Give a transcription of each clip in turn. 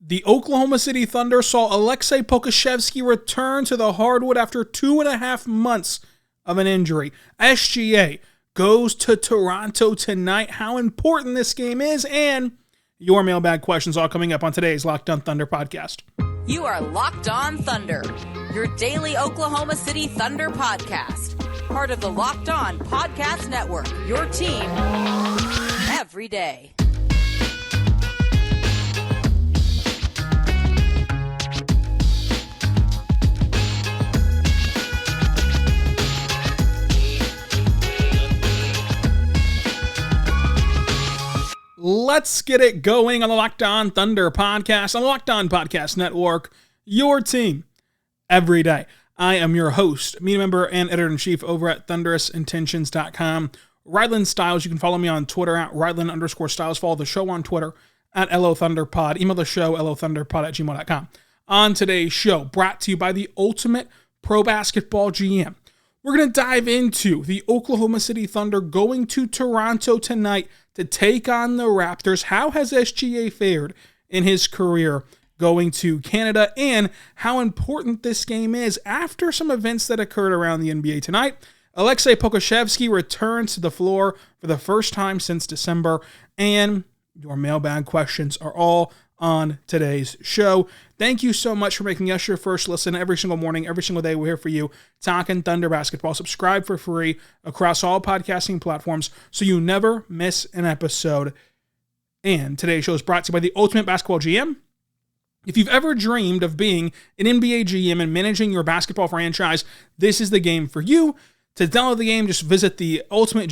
The Oklahoma City Thunder saw Aleksej Pokusevski return to the hardwood after 2.5 months of an injury. SGA goes to Toronto tonight. How important this game is, and your mailbag questions all coming up on today's Locked On Thunder podcast. You are Locked On Thunder, your daily Oklahoma City Thunder podcast. Part of the Locked On Podcast Network, your team every day. Let's get it going on the Locked On Thunder podcast, on the Locked On Podcast Network, your team every day. I am your host, media member, and editor-in-chief over at thunderousintentions.com. Rylan Styles, you can follow me on Twitter at Rylan_Styles. Follow the show on Twitter at LOThunderPod. Email the show, LOThunderPod@gmail.com. On today's show, brought to you by the Ultimate Pro Basketball GM. We're going to dive into the Oklahoma City Thunder going to Toronto tonight to take on the Raptors. How has SGA fared in his career going to Canada, and how important this game is after some events that occurred around the NBA tonight? Aleksej Pokusevski returns to the floor for the first time since December, and your mailbag questions are all on today's show. Thank you so much for making us your first listen every single morning, every single day. We're here for you, talking Thunder basketball. Subscribe for free across all podcasting platforms so you never miss an episode. And today's show is brought to you by the Ultimate Basketball GM. If you've ever dreamed of being an NBA GM and managing your basketball franchise, this is the game for you. To download the game, just visit the Ultimate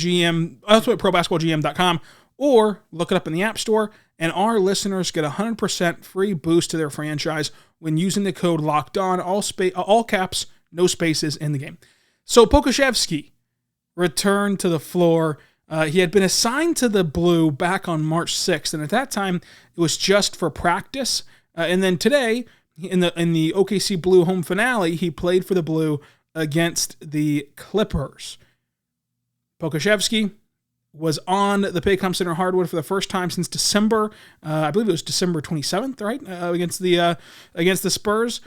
Pro Basketball GM.com, or look it up in the App Store, and our listeners get a 100% free boost to their franchise when using the code LOCKEDON, all caps, no spaces in the game. So Pokusevski returned to the floor. He had been assigned to the Blue back on March 6th, and at that time, it was just for practice. And then today, in the OKC Blue home finale, he played for the Blue against the Clippers. Pokusevski was on the Paycom Center hardwood for the first time since December. I believe it was December 27th, right? Against the Spurs.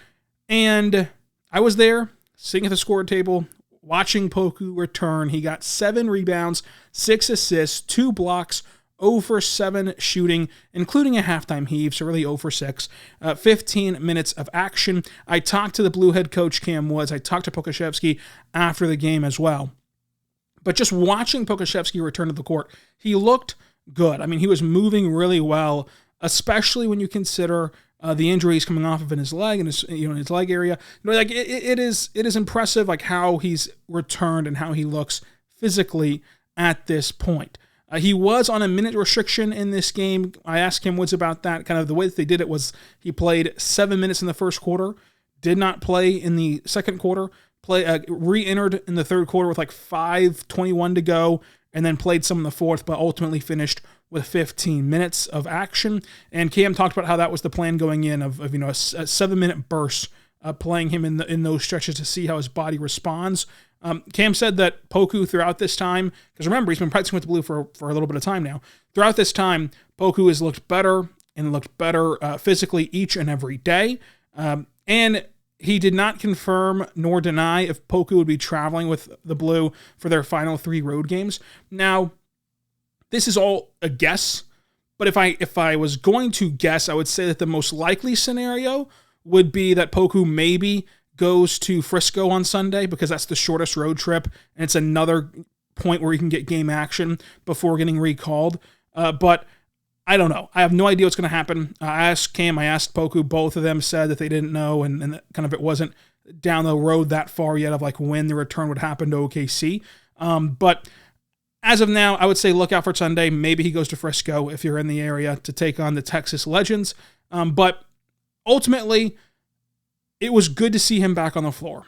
And I was there, sitting at the score table, watching Poku return. He got 7 rebounds, 6 assists, 2 blocks, 0 for 7 shooting, including a halftime heave, so really 0 for 6. 15 minutes of action. I talked to the Blue head coach, Cam Woods. I talked to Pokusevski after the game as well. But just watching Pokusevski return to the court, he looked good. I mean, he was moving really well, especially when you consider the injuries coming off of in his leg and in his leg area. It is impressive, like how he's returned and how he looks physically at this point. He was on a minute restriction in this game. I asked Cam Woods about that. Kind of the way that they did it was he played 7 minutes in the first quarter, did not play in the second quarter, re-entered in the third quarter with like 5:21 to go, and then played some in the fourth, but ultimately finished with 15 minutes of action. And Cam talked about how that was the plan going in of a 7-minute burst, playing him in those stretches to see how his body responds. Cam said that Poku throughout this time, because remember, he's been practicing with the Blue for a little bit of time now. Throughout this time, Poku has looked better and looked better physically each and every day. And he did not confirm nor deny if Poku would be traveling with the Blue for their final 3 road games. Now, this is all a guess, but if I was going to guess, I would say that the most likely scenario would be that Poku maybe goes to Frisco on Sunday because that's the shortest road trip, and it's another point where he can get game action before getting recalled. But I don't know. I have no idea what's going to happen. I asked Cam, I asked Poku. Both of them said that they didn't know, and kind of it wasn't down the road that far yet of like when the return would happen to OKC. But as of now, I would say look out for Sunday. Maybe he goes to Frisco if you're in the area to take on the Texas Legends. But ultimately, it was good to see him back on the floor.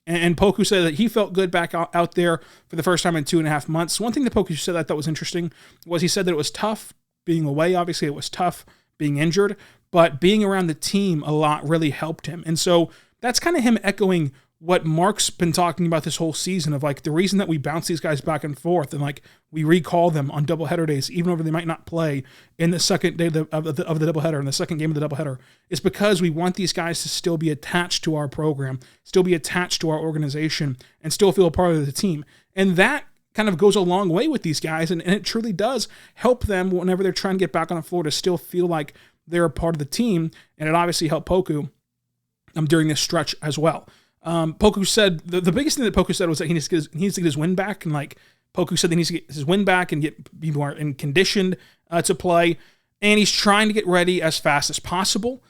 And Poku said that he felt good back out there for the first time in 2.5 months. One thing that Poku said I thought was interesting was he said that it was tough being away. Obviously, it was tough being injured, but being around the team a lot really helped him. And so that's kind of him echoing what Mark's been talking about this whole season of like the reason that we bounce these guys back and forth and like we recall them on doubleheader days, even though they might not play in the second day of the doubleheader, in the second game of the doubleheader, is because we want these guys to still be attached to our program, still be attached to our organization, and still feel a part of the team. And that kind of goes a long way with these guys, and it truly does help them whenever they're trying to get back on the floor to still feel like they're a part of the team, and it obviously helped Poku during this stretch as well. Poku said, the biggest thing that Poku said was that he needs to get his win back, and like Poku said, he needs to get his win back and be more in conditioned to play, and he's trying to get ready as fast as possible.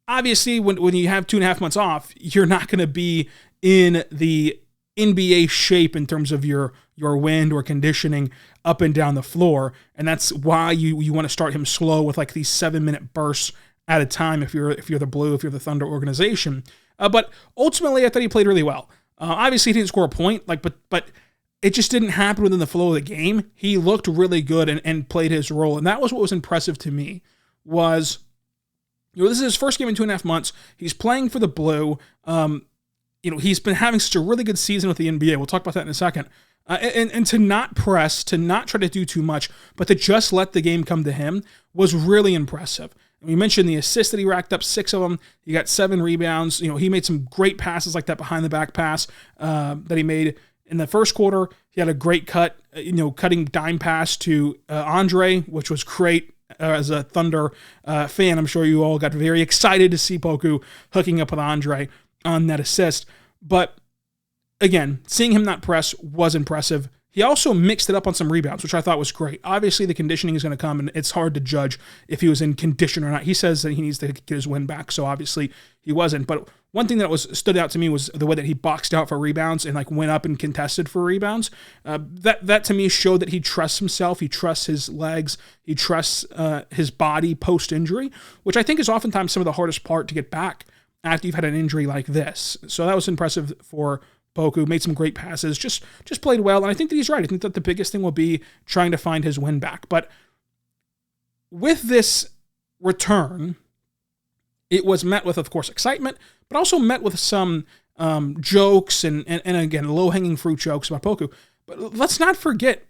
Obviously, when you have 2.5 months off, you're not going to be in the NBA shape in terms of your wind or conditioning up and down the floor, and that's why you want to start him slow with like these 7-minute bursts at a time if you're the Blue, if you're the Thunder organization. But ultimately, I thought he played really well. Obviously, he didn't score a point, but it just didn't happen within the flow of the game. He looked really good and played his role, and that was what was impressive to me. Was this is his first game in 2.5 months. He's playing for the Blue. He's been having such a really good season with the NBA. We'll talk about that in a second. And to not press, to not try to do too much, but to just let the game come to him was really impressive. We mentioned the assists that he racked up, 6 of them. He got 7 rebounds. He made some great passes like that behind the back pass that he made in the first quarter. He had a great cut, cutting dime pass to Andre, which was great. As a Thunder fan, I'm sure you all got very excited to see Poku hooking up with Andre on that assist. But again, seeing him not press was impressive. He also mixed it up on some rebounds, which I thought was great. Obviously, the conditioning is going to come, and it's hard to judge if he was in condition or not. He says that he needs to get his win back, so obviously he wasn't. But one thing that stood out to me was the way that he boxed out for rebounds and like went up and contested for rebounds. That to me showed that he trusts himself, he trusts his legs, he trusts his body post-injury, which I think is oftentimes some of the hardest part to get back after you've had an injury like this. So that was impressive for Poku. Made some great passes, just played well, and I think that he's right. I think that the biggest thing will be trying to find his win back. But with this return, it was met with, of course, excitement, but also met with some jokes and again, low-hanging fruit jokes about Poku. But let's not forget,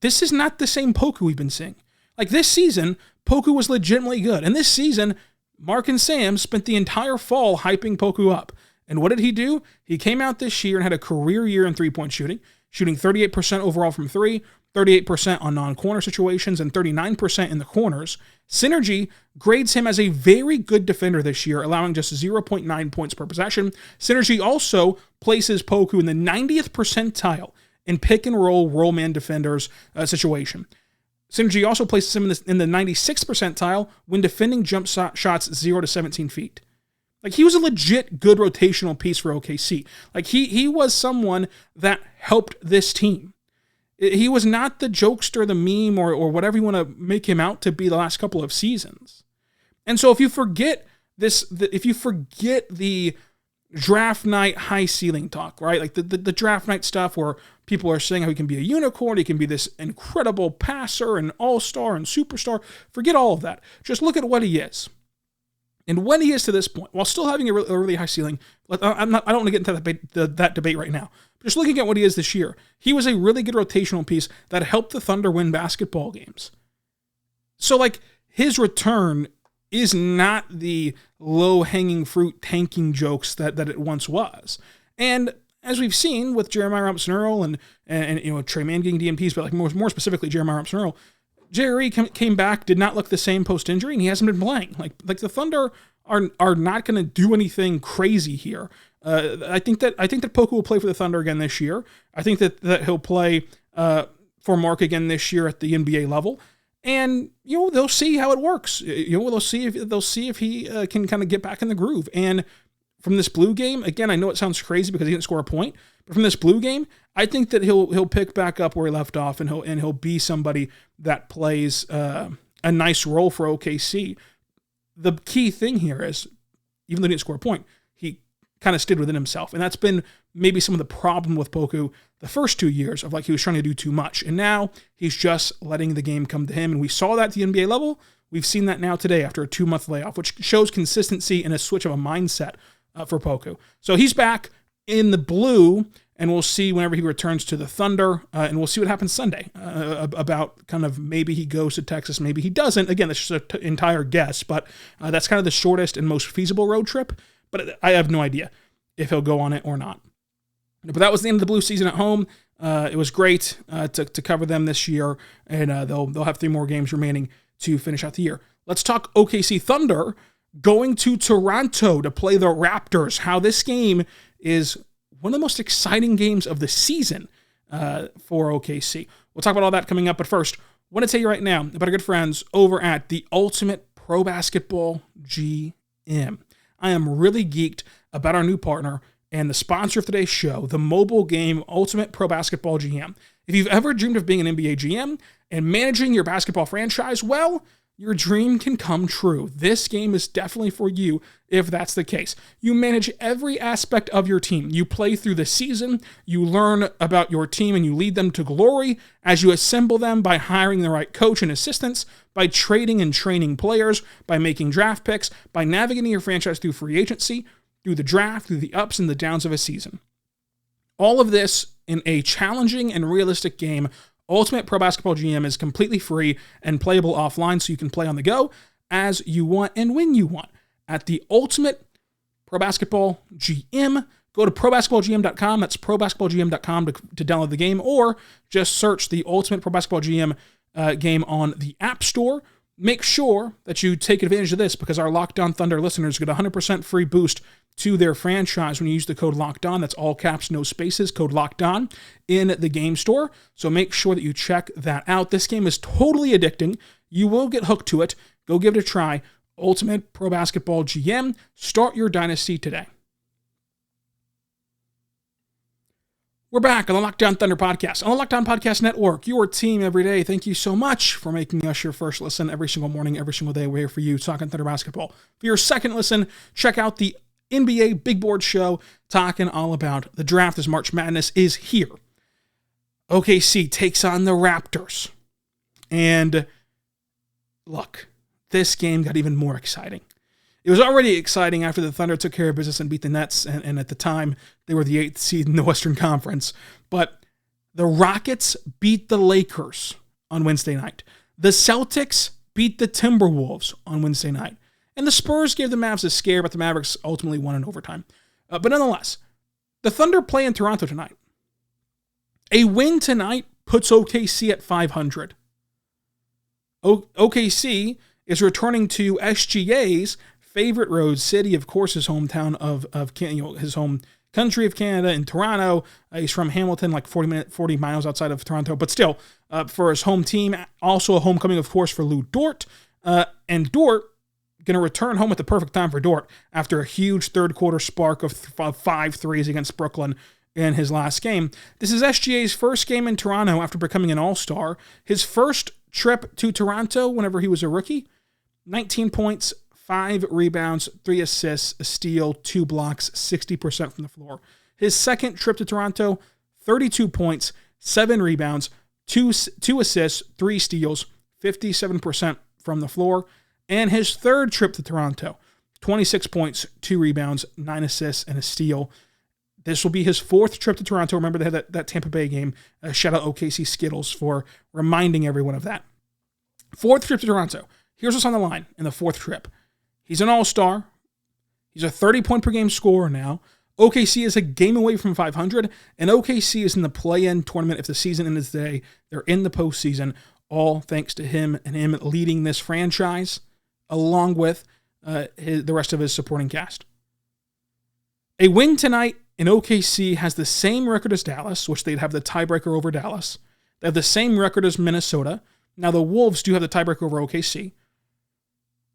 this is not the same Poku we've been seeing. Like this season, Poku was legitimately good. And this season, Mark and Sam spent the entire fall hyping Poku up. And what did he do? He came out this year and had a career year in three-point shooting 38% overall from three, 38% on non-corner situations, and 39% in the corners. Synergy grades him as a very good defender this year, allowing just 0.9 points per possession. Synergy also places Poku in the 90th percentile in pick-and-roll man defenders situation. Synergy also places him in the 96th percentile when defending jump shots 0 to 17 feet. Like, he was a legit good rotational piece for OKC. Like, he was someone that helped this team. He was not the jokester, the meme, or whatever you want to make him out to be the last couple of seasons. And so if you forget the draft night high ceiling talk, right? Like the draft night stuff where people are saying how he can be a unicorn, he can be this incredible passer and all-star and superstar. Forget all of that. Just look at what he is. And when he is to this point, while still having a really high ceiling, I don't want to get into that debate right now. But just looking at what he is this year, he was a really good rotational piece that helped the Thunder win basketball games. So, like, his return is not the low-hanging fruit tanking jokes that it once was. And as we've seen with Jeremiah Robinson-Earl and Tre Mann getting DNPs, but like more specifically Jeremiah Robinson-Earl, Jerry came back, did not look the same post-injury, and he hasn't been playing. Like the Thunder are not going to do anything crazy here. I think that Poku will play for the Thunder again this year. I think that he'll play for Mark again this year at the NBA level, and they'll see how it works. They'll see if he can kind of get back in the groove. And from this Blue game, again, I know it sounds crazy because he didn't score a point, but from this Blue game, I think that he'll pick back up where he left off, and he'll be somebody that plays a nice role for OKC. The key thing here is, even though he didn't score a point, he kind of stayed within himself, and that's been maybe some of the problem with Poku the first 2 years of like he was trying to do too much, and now he's just letting the game come to him, and we saw that at the NBA level. We've seen that now today after a 2-month layoff, which shows consistency and a switch of a mindset for Poku. So he's back in the blue, and we'll see whenever he returns to the Thunder, and we'll see what happens Sunday about kind of maybe he goes to Texas, maybe he doesn't. Again, that's just an entire guess, but that's kind of the shortest and most feasible road trip, but I have no idea if he'll go on it or not. But that was the end of the Blue season at home. It was great to cover them this year, and they'll have 3 more games remaining to finish out the year. Let's talk OKC Thunder going to Toronto to play the Raptors. How this game is one of the most exciting games of the season for OKC. We'll talk about all that coming up, but first, I want to tell you right now about our good friends over at the Ultimate Pro Basketball GM. I am really geeked about our new partner and the sponsor of today's show, the mobile game Ultimate Pro Basketball GM. If you've ever dreamed of being an NBA GM and managing your basketball franchise, well, your dream can come true. This game is definitely for you if that's the case. You manage every aspect of your team. You play through the season, you learn about your team, and you lead them to glory as you assemble them by hiring the right coach and assistants, by trading and training players, by making draft picks, by navigating your franchise through free agency, through the draft, through the ups and the downs of a season. All of this in a challenging and realistic game. Ultimate Pro Basketball GM is completely free and playable offline, so you can play on the go as you want and when you want. At the Ultimate Pro Basketball GM, go to probasketballgm.com. That's probasketballgm.com to download the game, or just search the Ultimate Pro Basketball GM game on the App Store. Make sure that you take advantage of this because our Locked On Thunder listeners get a 100% free boost to their franchise when you use the code Locked On. That's all caps, no spaces, code Locked On in the game store. So make sure that you check that out. This game is totally addicting. You will get hooked to it. Go give it a try. Ultimate Pro Basketball GM. Start your dynasty today. We're back on the Locked On Thunder podcast, on the Locked On Podcast Network, your team every day. Thank you so much for making us your first listen every single morning, every single day. We're here for you, talking Thunder basketball. For your second listen, check out the NBA Big Board Show, talking all about the draft as March Madness is here. OKC takes on the Raptors. And look, this game got even more exciting. It was already exciting after the Thunder took care of business and beat the Nets, and at the time, they were the 8th seed in the Western Conference. But the Rockets beat the Lakers on Wednesday night. The Celtics beat the Timberwolves on Wednesday night. And the Spurs gave the Mavs a scare, but the Mavericks ultimately won in overtime. But nonetheless, the Thunder play in Toronto tonight. A win tonight puts OKC at 500. OKC is returning to SGA's favorite road city, of course, his hometown of his home country of Canada in Toronto. He's from Hamilton, like 40 miles outside of Toronto, but still, for his home team, also a homecoming, of course, for Lou Dort. And Dort going to return home at the perfect time for Dort after a huge third quarter spark of 5 threes against Brooklyn in his last game. This is SGA's first game in Toronto after becoming an all-star. His first trip to Toronto whenever he was a rookie, 19 points, 5 rebounds, 3 assists, a steal, 2 blocks, 60% from the floor. His second trip to Toronto, 32 points, 7 rebounds, 2 assists, 3 steals, 57% from the floor. And his third trip to Toronto, 26 points, 2 rebounds, 9 assists, and a steal. This will be his 4th trip to Toronto. Remember, they had that Tampa Bay game. Shout out OKC Skittles for reminding everyone of that. 4th trip to Toronto. Here's what's on the line in the 4th trip. He's an all-star. He's a 30-point-per-game scorer now. OKC is a game away from 500, and OKC is in the play-in tournament if the season ends today. They're in the postseason, all thanks to him and him leading this franchise, along with the rest of his supporting cast. A win tonight in OKC has the same record as Dallas, which they'd have the tiebreaker over Dallas. They have the same record as Minnesota. Now, the Wolves do have the tiebreaker over OKC.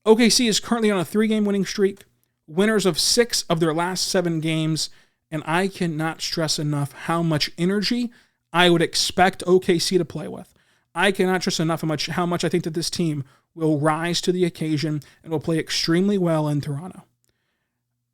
OKC is currently on a 3-game winning streak, winners of 6 of their last 7 games, and I cannot stress enough how much energy I would expect OKC to play with. I cannot stress enough how much I think that this team will rise to the occasion and will play extremely well in Toronto.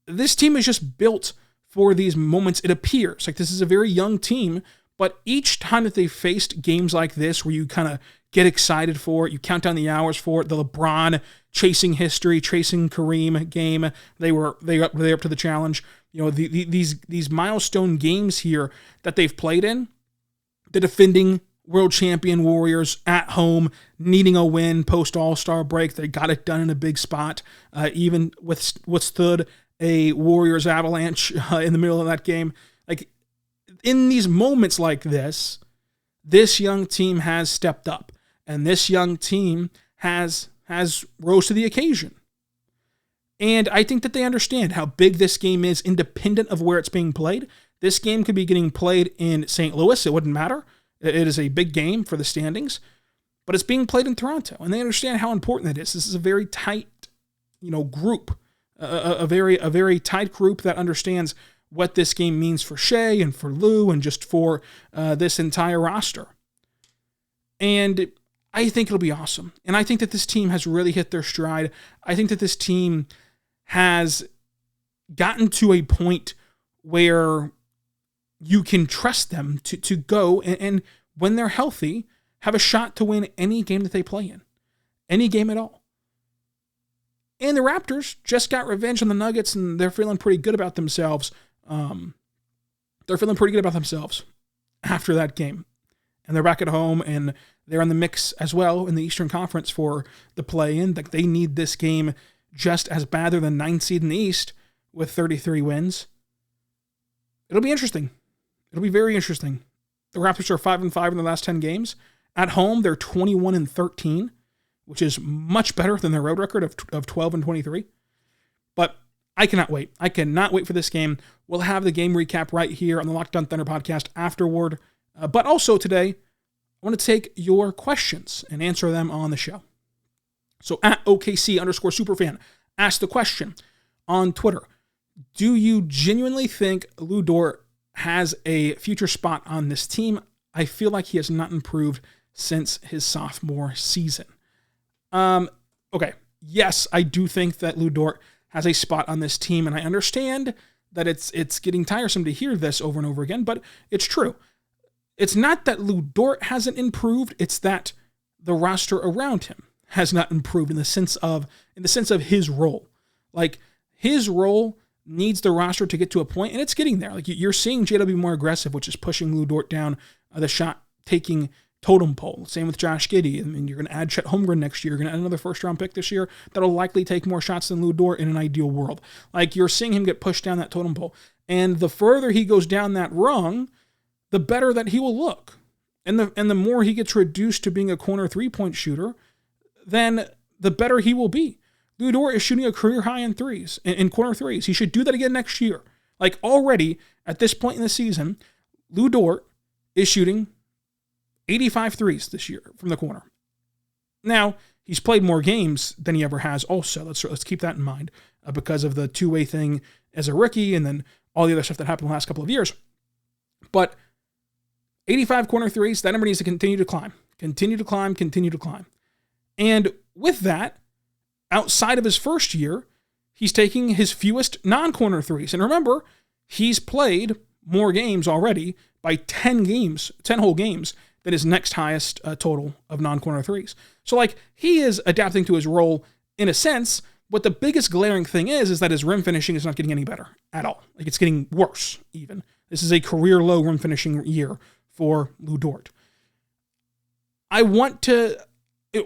This team is just built for these moments. It appears like this is a very young team, but each time that they faced games like this where you kind of get excited for it, you count down the hours for it, the LeBron chasing history, chasing Kareem game. They were up to the challenge. These milestone games here that they've played in, the defending world champion Warriors at home, needing a win post All-Star break. They got it done in a big spot, even withstood a Warriors avalanche in the middle of that game. Like, in these moments like this young team has stepped up, and this young team has rose to the occasion. And I think that they understand how big this game is, independent of where it's being played. This game could be getting played in St. Louis. It wouldn't matter. It is a big game for the standings, but it's being played in Toronto, and they understand how important it is. This is a very tight, group, a very tight group that understands what this game means for Shai and for Lou and just for this entire roster. And I think it'll be awesome. And I think that this team has really hit their stride. I think that this team has gotten to a point where you can trust them to go and when they're healthy, have a shot to win any game that they play in. Any game at all. And the Raptors just got revenge on the Nuggets, and they're feeling pretty good about themselves. They're feeling pretty good about themselves after that game. And they're back at home, and they're in the mix as well in the Eastern Conference for the play-in. Like, they need this game just as bad. They're the 9th seed in the East with 33 wins. It'll be interesting. It'll be very interesting. The Raptors are 5-5 in the last 10 games. At home, they're 21-13, which is much better than their road record of 12-23. But I cannot wait. I cannot wait for this game. We'll have the game recap right here on the Locked On Thunder podcast afterward. But also today, I want to take your questions and answer them on the show. So at OKC_superfan, ask the question on Twitter. Do you genuinely think Lou Dort has a future spot on this team? I feel like he has not improved since his sophomore season. Okay. Yes, I do think that Lou Dort has a spot on this team, and I understand that it's getting tiresome to hear this over and over again, but it's true. It's not that Lou Dort hasn't improved, it's that the roster around him has not improved in the sense of his role. Like, his role needs the roster to get to a point, and it's getting there. Like, you're seeing JW be more aggressive, which is pushing Lou Dort down the shot-taking totem pole. Same with Josh Giddey. I mean, you're going to add Chet Holmgren next year. You're going to add another first-round pick this year that'll likely take more shots than Lou Dort in an ideal world. Like, you're seeing him get pushed down that totem pole. And the further he goes down that rung, the better that he will look. And the more he gets reduced to being a corner three-point shooter, then the better he will be. Lou Dort is shooting a career high in threes, in corner threes. He should do that again next year. Like, already, at this point in the season, Lou Dort is shooting 85 threes this year from the corner. Now, he's played more games than he ever has also. Let's keep that in mind because of the two-way thing as a rookie and then all the other stuff that happened the last couple of years. But 85 corner threes, that number needs to continue to climb. Continue to climb. And with that, outside of his first year, he's taking his fewest non-corner threes. And remember, he's played more games already by 10 whole games than his next highest total of non-corner threes. So, like, he is adapting to his role in a sense, but the biggest glaring thing is that his rim finishing is not getting any better at all. Like, it's getting worse, even. This is a career low rim finishing year for Lou Dort.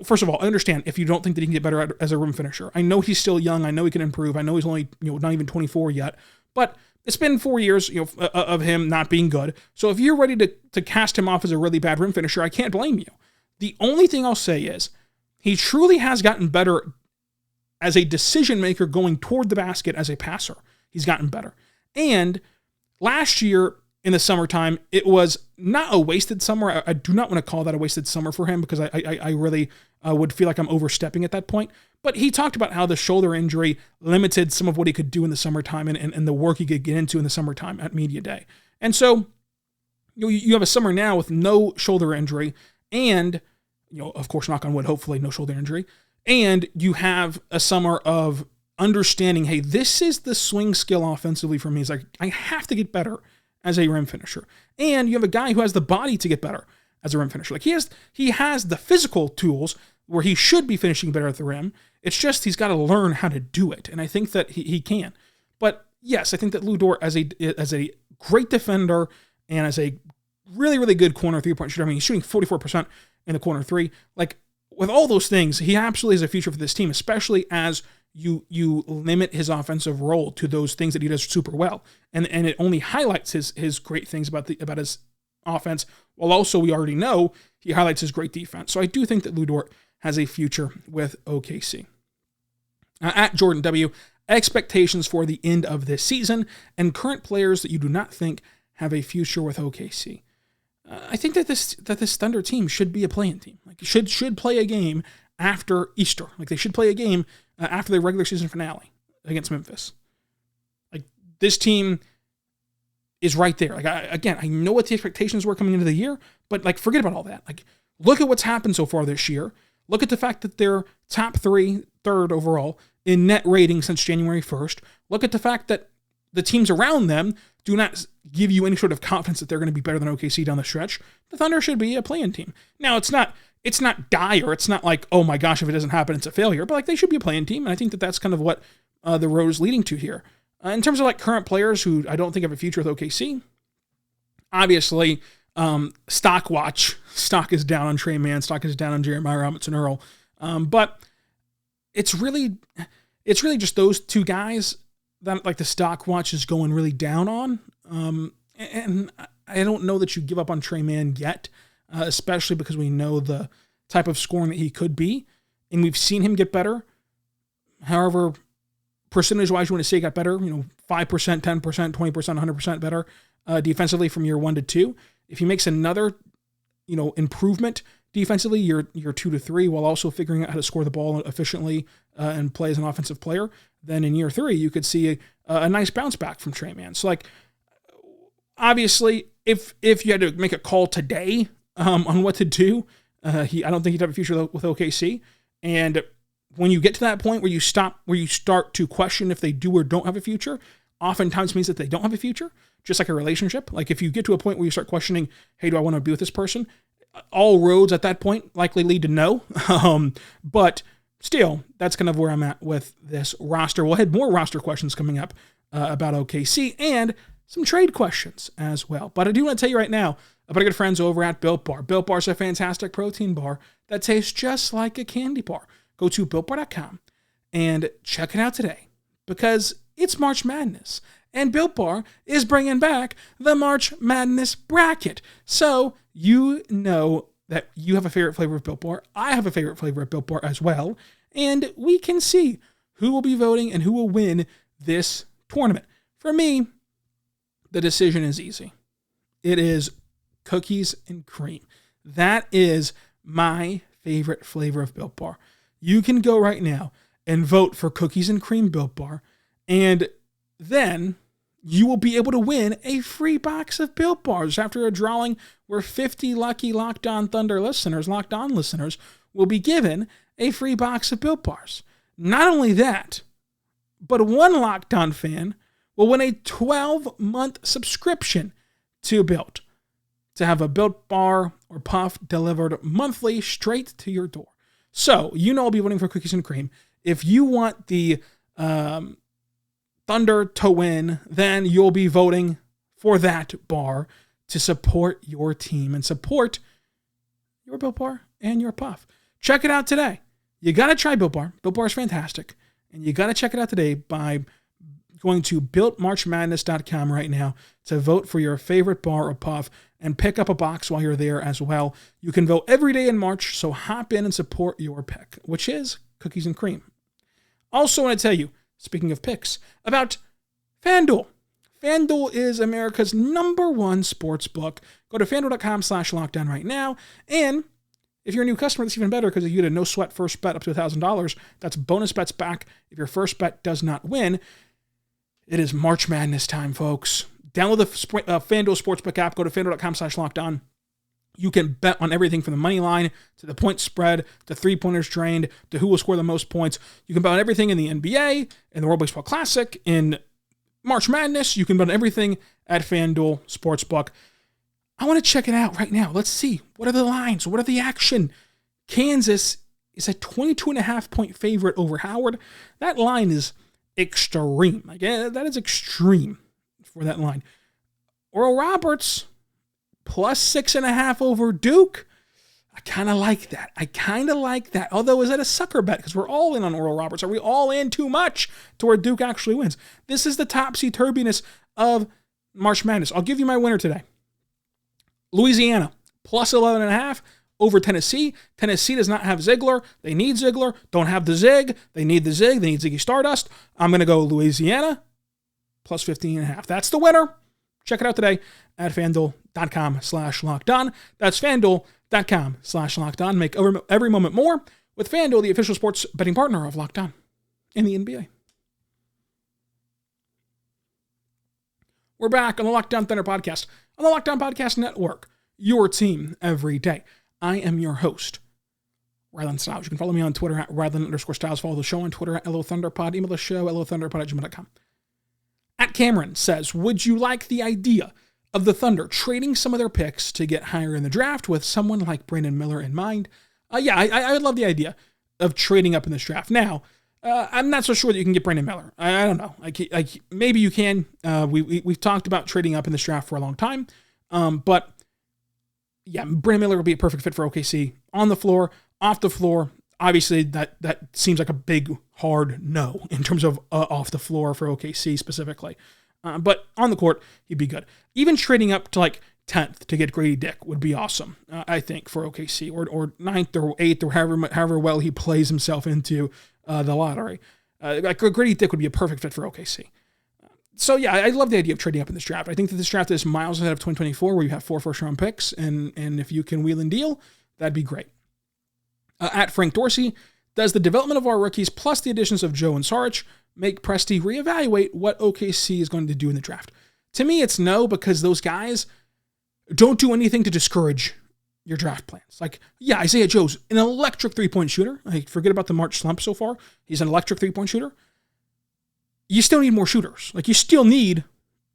First of all, I understand if you don't think that he can get better as a rim finisher. I know he's still young. I know he can improve. I know he's only not even 24 yet. But it's been 4 years of him not being good. So if you're ready to cast him off as a really bad rim finisher, I can't blame you. The only thing I'll say is he truly has gotten better as a decision maker going toward the basket as a passer. He's gotten better. And last year in the summertime, it was not a wasted summer. I do not want to call that a wasted summer for him because I really would feel like I'm overstepping at that point. But he talked about how the shoulder injury limited some of what he could do in the summertime and the work he could get into in the summertime at Media Day. And so you have a summer now with no shoulder injury and, of course, knock on wood, hopefully no shoulder injury. And you have a summer of understanding, hey, this is the swing skill offensively for me. It's like, I have to get better as a rim finisher. And you have a guy who has the body to get better as a rim finisher. Like, he has the physical tools where he should be finishing better at the rim. It's just he's got to learn how to do it, and I think that he can. But yes, I think that Lu Dort as a great defender and as a really, really good corner three-point shooter. I mean, he's shooting 44% in the corner three. Like, with all those things, he absolutely has a future for this team, especially as you limit his offensive role to those things that he does super well. And it only highlights his great things about his offense, while also we already know he highlights his great defense. So I do think that Lu Dort has a future with OKC. At Jordan W., expectations for the end of this season and current players that you do not think have a future with OKC. I think that this Thunder team should be a play-in team. Like, should play a game after Easter. Like, they should play a game after the regular season finale against Memphis. Like, this team is right there. Like, I know what the expectations were coming into the year, but like, forget about all that. Like, look at what's happened so far this year. Look at the fact that they're top third overall in net rating since January 1st. Look at the fact that the teams around them do not give you any sort of confidence that they're going to be better than OKC down the stretch. The Thunder should be a play-in team. Now, it's not dire. It's not like, oh my gosh, if it doesn't happen, it's a failure. But like, they should be a play-in team, and I think that that's kind of what the road is leading to here. In terms of like current players who I don't think have a future with OKC, obviously, stock watch. Stock is down on Tre Mann. Stock is down on Jeremiah Robinson-Earl. But it's really just those two guys that like the stock watch is going really down on. And I don't know that you give up on Tre Mann yet, especially because we know the type of scoring that he could be, and we've seen him get better. However, percentage-wise, you want to say he got better, 5%, 10%, 20%, 100% better defensively from year 1 to 2. If he makes another, improvement defensively, year 2 to 3, while also figuring out how to score the ball efficiently and play as an offensive player, then in year 3, you could see a nice bounce back from Tre Mann. So, like, obviously, if you had to make a call today on what to do, I don't think he'd have a future with OKC. And when you get to that point where you start to question if they do or don't have a future, oftentimes means that they don't have a future, just like a relationship. Like, if you get to a point where you start questioning, hey, do I want to be with this person? All roads at that point likely lead to no. But still, that's kind of where I'm at with this roster. We'll have more roster questions coming up about OKC and some trade questions as well. But I do want to tell you right now about our good friends over at Built Bar. Built Bar is a fantastic protein bar that tastes just like a candy bar. Go to BuiltBar.com and check it out today, because it's March Madness, and Built Bar is bringing back the March Madness bracket. So you know that you have a favorite flavor of Built Bar. I have a favorite flavor of Built Bar as well, and we can see who will be voting and who will win this tournament. For me, the decision is easy. It is cookies and cream. That is my favorite flavor of Built Bar. You can go right now and vote for cookies and cream Built Bar, and then you will be able to win a free box of Built Bars after a drawing where 50 lucky Locked On Thunder listeners, Locked On listeners, will be given a free box of Built Bars. Not only that, but one Locked On fan will win a 12-month subscription to Built to have a Built Bar or Puff delivered monthly straight to your door. So, I'll be voting for cookies and cream. If you want the Thunder to win, then you'll be voting for that bar to support your team and support your Built Bar and your Puff. Check it out today. You got to try Built Bar. Built Bar is fantastic. And you got to check it out today by going to BuiltMarchMadness.com right now to vote for your favorite bar or Puff and pick up a box while you're there as well. You can vote every day in March, so hop in and support your pick, which is cookies and cream. Also want to tell you, speaking of picks, about FanDuel. FanDuel is America's #1 sports book. Go to FanDuel.com/lockdown right now. And if you're a new customer, that's even better, because if you get a no-sweat first bet up to $1,000, that's bonus bets back if your first bet does not win. It is March Madness time, folks. Download the FanDuel Sportsbook app. Go to FanDuel.com/lockdown. You can bet on everything from the money line to the point spread to three-pointers drained to who will score the most points. You can bet on everything in the NBA, in the World Baseball Classic, in March Madness. You can bet on everything at FanDuel Sportsbook. I want to check it out right now. Let's see. What are the lines? What are the action? Kansas is a 22.5-point favorite over Howard. That line is extreme. Like, that is extreme for that line. Oral Roberts, plus 6.5 over Duke. I kind of like that. Although, is that a sucker bet? Because we're all in on Oral Roberts. Are we all in too much to where Duke actually wins? This is the topsy-turviness of March Madness. I'll give you my winner today. Louisiana, plus 11.5 over Tennessee. Tennessee does not have Ziegler. They need Ziegler. Don't have the Zig. They need the Zig. They need Ziggy Stardust. I'm going to go Louisiana, plus 15.5. That's the winner. Check it out today at FanDuel.com/LockedOn. That's FanDuel.com/LockedOn. Make every moment more with FanDuel, the official sports betting partner of Locked On in the NBA. We're back on the Locked On Thunder podcast on the Locked On Podcast Network, your team every day. I am your host, Rylan Stiles. You can follow me on Twitter at Rylan_Stiles. Follow the show on Twitter at LOThunderPod. Email the show, LOThunderPod@gmail.com. At Cameron says, would you like the idea of the Thunder trading some of their picks to get higher in the draft with someone like Brandon Miller in mind? Yeah, I would love the idea of trading up in this draft. Now, I'm not so sure that you can get Brandon Miller. I don't know. Maybe you can. We've talked about trading up in this draft for a long time. But yeah, Brandon Miller would be a perfect fit for OKC. On the floor, off the floor. Obviously, that seems like a big, hard no in terms of off the floor for OKC specifically. But on the court, he'd be good. Even trading up to like 10th to get Grady Dick would be awesome, I think, for OKC. Or 9th or 8th or however well he plays himself into the lottery. Grady Dick would be a perfect fit for OKC. So yeah, I love the idea of trading up in this draft. I think that this draft is miles ahead of 2024 where you have 4 first-round picks, and if you can wheel and deal, that'd be great. At Frank Dorsey, does the development of our rookies plus the additions of Joe and Saric make Presti reevaluate what OKC is going to do in the draft? To me, it's no, because those guys don't do anything to discourage your draft plans. Like, yeah, Isaiah Joe's an electric three-point shooter. Like, forget about the March slump so far. He's an electric three-point shooter. You still need more shooters. Like, you still need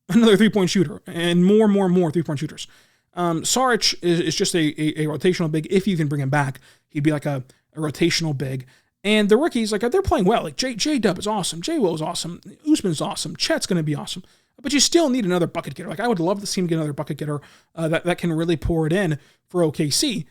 another three-point shooter and more three-point shooters. Saric is just a rotational big. If you can bring him back, he'd be like a rotational big. And the rookies, like, they're playing well. Like, J-Dub is awesome. J-Will is awesome. Usman's awesome. Chet's going to be awesome. But you still need another bucket getter. Like, I would love to see him get another bucket getter that can really pour it in for OKC.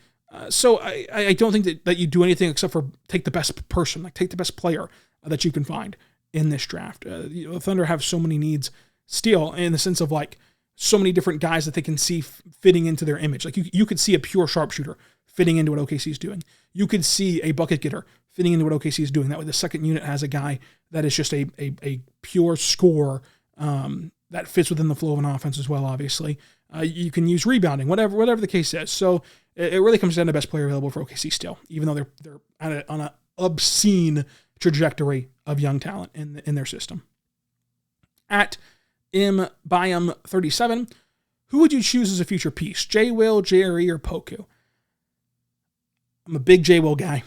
So I don't think that you do anything except for take the best person, like take the best player that you can find in this draft. The Thunder have so many needs still in the sense of like so many different guys that they can see fitting into their image. Like you could see a pure sharpshooter fitting into what OKC is doing. You could see a bucket getter fitting into what OKC is doing. That way the second unit has a guy that is just a pure scorer that fits within the flow of an offense as well, obviously. You can use rebounding, whatever the case is. So it really comes down to best player available for OKC still, even though they're on an obscene trajectory of young talent in their system. At Byam37, who would you choose as a future piece? J-Will, JRE, or Poku? I'm a big J-Will guy.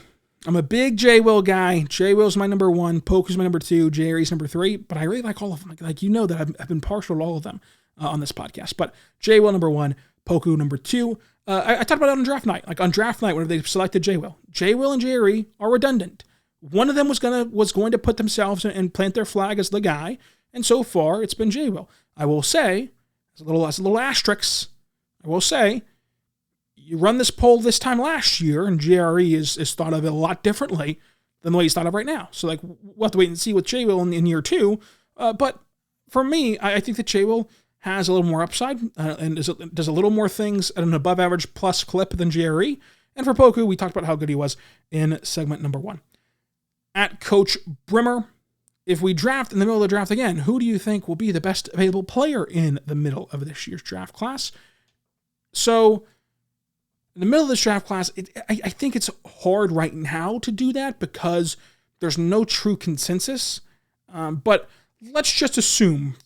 J-Will's my number 1. Poku's my number 2. JRE's number 3. But I really like all of them. Like you know that I've been partial to all of them on this podcast. But J-Will number 1, Poku number 2. I talked about it on draft night. Like on draft night, whenever they selected J-Will and JRE are redundant. One of them was going to put themselves and plant their flag as the guy. And so far, it's been J-Will. I will say, as a little asterisk, I will say, you run this poll this time last year, and JRE is thought of a lot differently than the way he's thought of right now. So, like, we'll have to wait and see with J-Will in year 2. But for me, I think that J-Will has a little more upside and does a little more things at an above-average plus clip than JRE. And for Poku, we talked about how good he was in segment number 1. At Coach Brimmer, if we draft in the middle of the draft again, who do you think will be the best available player in the middle of this year's draft class? So, in the middle of this draft class, I think it's hard right now to do that because there's no true consensus. But let's just assume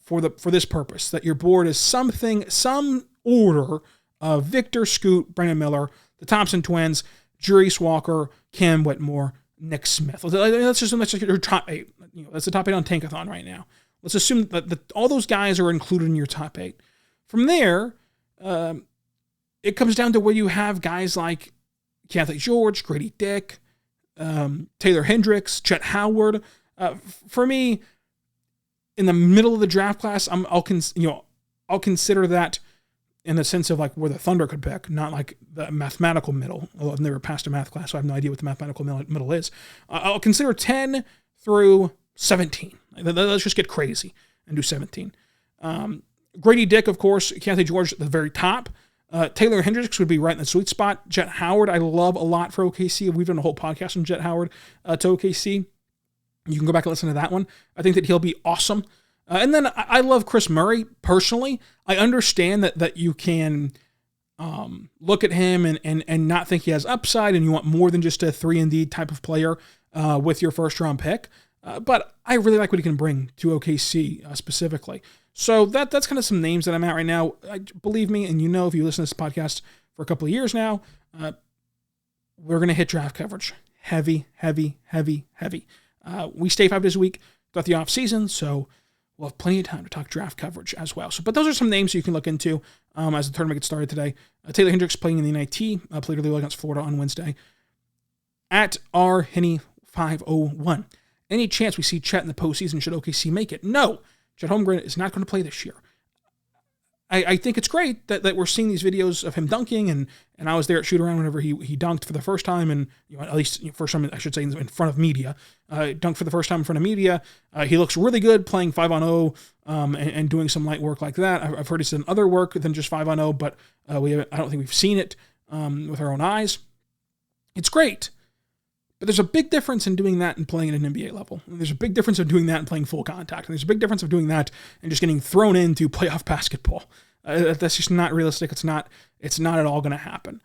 for this purpose that your board is some order of Victor, Scoot, Brandon Miller, the Thompson twins, Jerice Walker, Cam Whitmore, Nick Smith. Let's assume that's your top 8. That's the top 8 on Tankathon right now. Let's assume that all those guys are included in your top 8. From there, it comes down to where you have guys like Catholic George, Grady Dick, Taylor Hendricks, Chet Howard. For me, in the middle of the draft class, I'll consider that in the sense of like where the Thunder could pick, not like the mathematical middle. Although I've never passed a math class, so I have no idea what the mathematical middle is. I'll consider 10 through 17. Let's just get crazy and do 17. Grady Dick, of course, Keontae George at the very top. Taylor Hendricks would be right in the sweet spot. Chet Howard, I love a lot for OKC. We've done a whole podcast on Chet Howard to OKC. You can go back and listen to that one. I think that he'll be awesome. And then I love Chris Murray, personally. I understand that you can look at him and not think he has upside, and you want more than just a 3-and-D type of player with your first-round pick. But I really like what he can bring to OKC specifically. So that's kind of some names that I'm at right now. Believe me, and you know if you listen to this podcast for a couple of years now, we're going to hit draft coverage. Heavy. We stay 5 days a week throughout the off-season, so we'll have plenty of time to talk draft coverage as well. But those are some names you can look into as the tournament gets started today. Taylor Hendricks playing in the NIT, played really well against Florida on Wednesday. At rhenny501. Any chance we see Chet in the postseason? Should OKC make it? No. Chet Holmgren is not going to play this year. I think it's great that we're seeing these videos of him dunking, and I was there at shoot-around whenever he dunked for the first time, and at least first time, I should say, in front of media. Dunked for the first time in front of media. He looks really good playing 5-on-0 and doing some light work like that. I've heard he's done other work than just 5-on-0, but I don't think we've seen it with our own eyes. It's great. But there's a big difference in doing that and playing at an NBA level. And there's a big difference of doing that and playing full contact. And there's a big difference of doing that and just getting thrown into playoff basketball. That's just not realistic. It's not at all going to happen.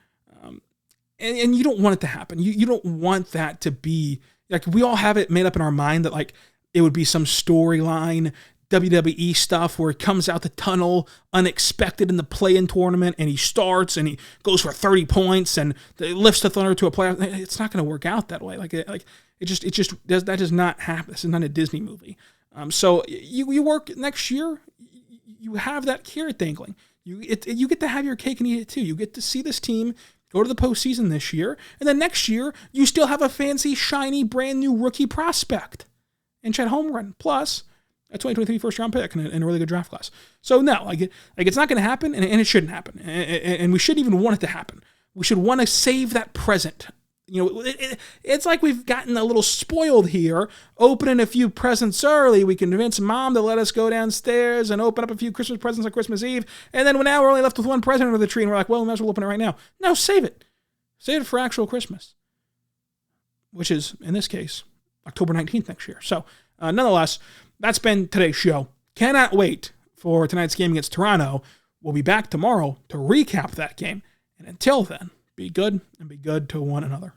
And you don't want it to happen. You don't want that to be, like, we all have it made up in our mind that, like, it would be some storyline, WWE stuff where he comes out the tunnel unexpected in the play-in tournament and he starts and he goes for 30 points and lifts the Thunder to a playoff. It's not going to work out that way. That does not happen. This is not a Disney movie. So you work next year, you have that carrot dangling. You get to have your cake and eat it too. You get to see this team go to the postseason this year, and then next year you still have a fancy, shiny, brand new rookie prospect in Chet Holmgren, plus a 2023 first-round pick and a really good draft class. So no, it's not going to happen, and it shouldn't happen, and we shouldn't even want it to happen. We should want to save that present. It's like we've gotten a little spoiled here, opening a few presents early. We can convince Mom to let us go downstairs and open up a few Christmas presents on Christmas Eve, and then now we're only left with one present under the tree, and we're like, well, we might as well open it right now. No, save it. Save it for actual Christmas, which is, in this case, October 19th next year. So, nonetheless, that's been today's show. Cannot wait for tonight's game against Toronto. We'll be back tomorrow to recap that game. And until then, be good and be good to one another.